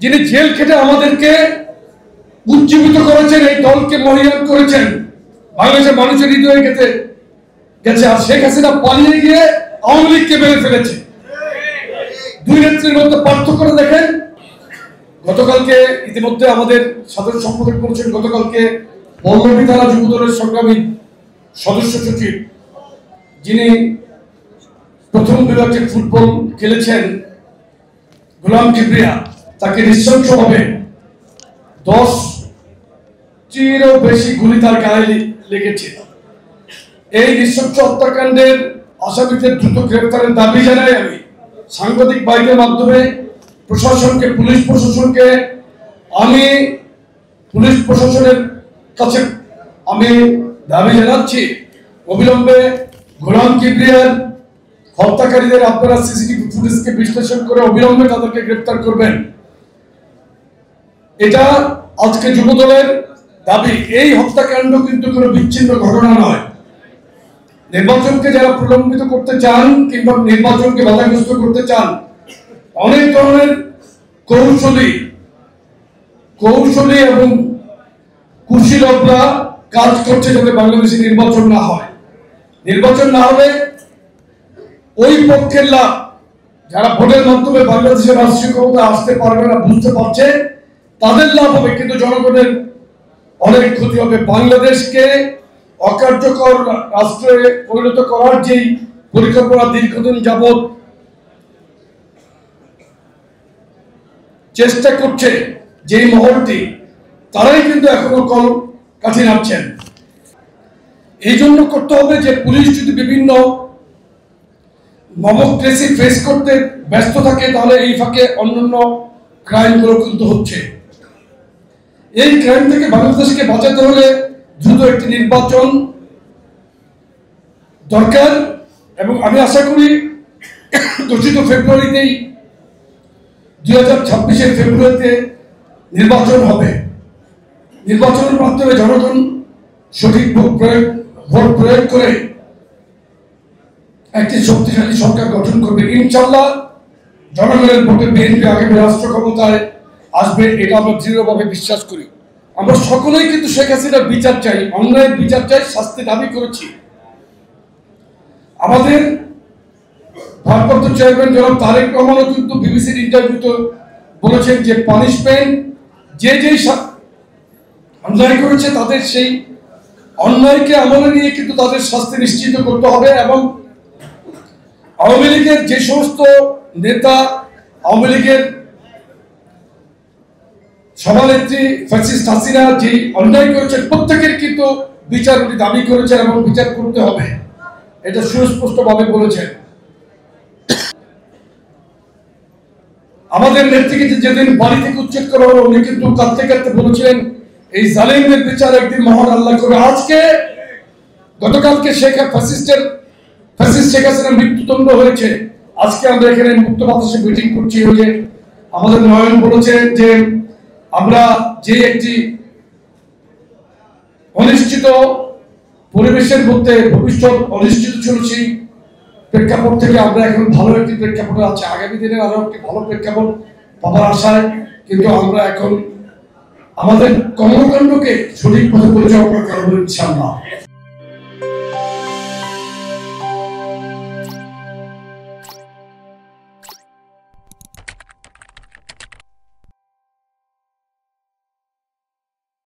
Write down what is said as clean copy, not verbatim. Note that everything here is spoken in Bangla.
যিনি জেল খেটে আমাদেরকে উজ্জীবিত করেছেন, এই দলকে মহিয়ান করেছেন, বাংলাদেশের মানুষের হৃদয়ে গেছে। আর শেখ হাসিনা পালিয়ে গিয়ে আওয়ামী লীগকে মেরে ফেলেছে। দুই নেত্রীর মধ্যে পার্থক্য দেখেন। গতকালকে ইতিমধ্যে আমাদের সাধারণ সম্পাদক বলছেন, গতকালকে পল্লবী থানা যুবদলের সংগ্রামী সদস্য সচিব, যিনি প্রথম বিভাগে ফুটবল খেলেছেন, গোলাম কিবরিয়া, তাকে নৃশংসভাবে 10টিরও বেশি গুলি তার গায়ে লেগেছে। এই নৃশংস হত্যাকাণ্ডের আসামিদের দ্রুত গ্রেফতারের দাবি জানাই আমি সাংবাদিক ভাইদের মাধ্যমে প্রশাসনকে, পুলিশ প্রশাসনকে, আমি পুলিশ প্রশাসনের কাছে আমি দাবি জানাচ্ছি, অবিলম্বে গোলাম কিবরিয়ার হত্যাকারীদের আপনারা সিসিটিভি ফুটেজকে বিশ্লেষণ করে অবিলম্বে তাদেরকে গ্রেফতার করবেন। এটা আজকে যুবদলের দাবি। এই হত্যাকাণ্ড কিন্তু কোনো বিচ্ছিন্ন ঘটনা নয়। নির্বাচনকে যারা প্রলম্বিত করতে চান কিংবা নির্বাচনকে বাধাগ্রস্ত করতে চান, অনেক ধরনের কৌশলী এবং কুশীলবরা কাজ করছে যাতে বাংলাদেশে নির্বাচন না হয়। নির্বাচন না হলে ওই পক্ষের লাভ, যারা ভোটের মাধ্যমে বাংলাদেশের রাষ্ট্রীয় ক্ষমতা আসতে পারবে না বুঝতে পারছে, তাদের লাভ হবে, কিন্তু জনগণের অনেক ক্ষতি হবে। বাংলাদেশকে অকার্যকর রাষ্ট্রে পরিণত করার যেই পরিকল্পনা দীর্ঘদিন যাবৎ চেষ্টা করছে যেই মহলটি, তারাই কিন্তু এখনো কল কাছে নামছেন। এই জন্য করতে হবে যে পুলিশ যদি বিভিন্ন ডেমোক্রেসি ফেস করতে ব্যস্ত থাকে, তাহলে এই ফাঁকে অন্যান্য ক্রাইমগুলো কিন্তু হচ্ছে। এই ক্রাইম থেকে বাংলাদেশকে বাঁচাতে হলে দ্রুত একটি নির্বাচন দরকার, এবং আমি আশা করি ঘোষিত ফেব্রুয়ারিতেই 2026-এর ফেব্রুয়ারিতে নির্বাচন হবে। নির্বাচনের মাধ্যমে জনগণ সঠিক ভোট প্রয়োগ করে একটি শক্তিশালী সরকার গঠন করবে। ইনশাআল্লাহ জনগণের ভোটে বিএনপি আগামী রাষ্ট্র ক্ষমতায় আসবে, এটা আমরা দৃঢ়ভাবে বিশ্বাস করি। আমরা সকলেই কিন্তু শেখ হাসিনার বিচার চাই, অন্যায়ের বিচার চাই, শাস্তি দাবি করেছি। আমাদের ভারপ্রাপ্ত চেয়ারম্যান জনাব তারেক রহমানও কিন্তু বিবিসির ইন্টারভিউতে বলেছেন যে পানিশমেন্ট যে অন্যায় করেছে তাদের সেই অন্যায়কে আমলে নিয়ে কিন্তু তাদের শাস্তি নিশ্চিত করতে হবে। এবং আওয়ামী লীগের যে সমস্ত নেতা, আওয়ামী লীগের সভানেত্রী ফ্যাসিস্ট হাসিনা যে অন্যায় করেছেন, প্রত্যেকের কিন্তু বিচার উনি দাবি করেছেন এবং বিচার করতে হবে, এটা সুস্পষ্টভাবে বলেছেন। আমাদের নেত্রীকে যেদিন বাড়ি থেকে উচ্ছেদ করা হলো, উনি কিন্তু কাঁদতে কাঁদতে বলেছিলেন এই জালিমদের বিচার একদিন মহান আল্লাহ করবে। আজকে গতকালকে ফ্যাসিস্ট শেখ হাসিনার মৃত্যুদণ্ড হয়েছে। আজকে আমরা এখানে মুক্ত বাতাসে মিটিং করছি, যে আমাদের নয়ন বলেছে যে আমরা যে একটি অনিশ্চিত পরিবেশের মধ্যে ভবিষ্যৎ অনিশ্চিত ছিল, সেই প্রেক্ষাপট থেকে আমরা এখন ভালো একটি প্রেক্ষাপটে আছে। আগামী দিনে আরো একটি ভালো প্রেক্ষাপট পাওয়ার আশায় কিন্তু আমরা এখন আমাদের কর্মকাণ্ডকে সঠিক পথে পরিচালনা করবো ইনশাআল্লাহ।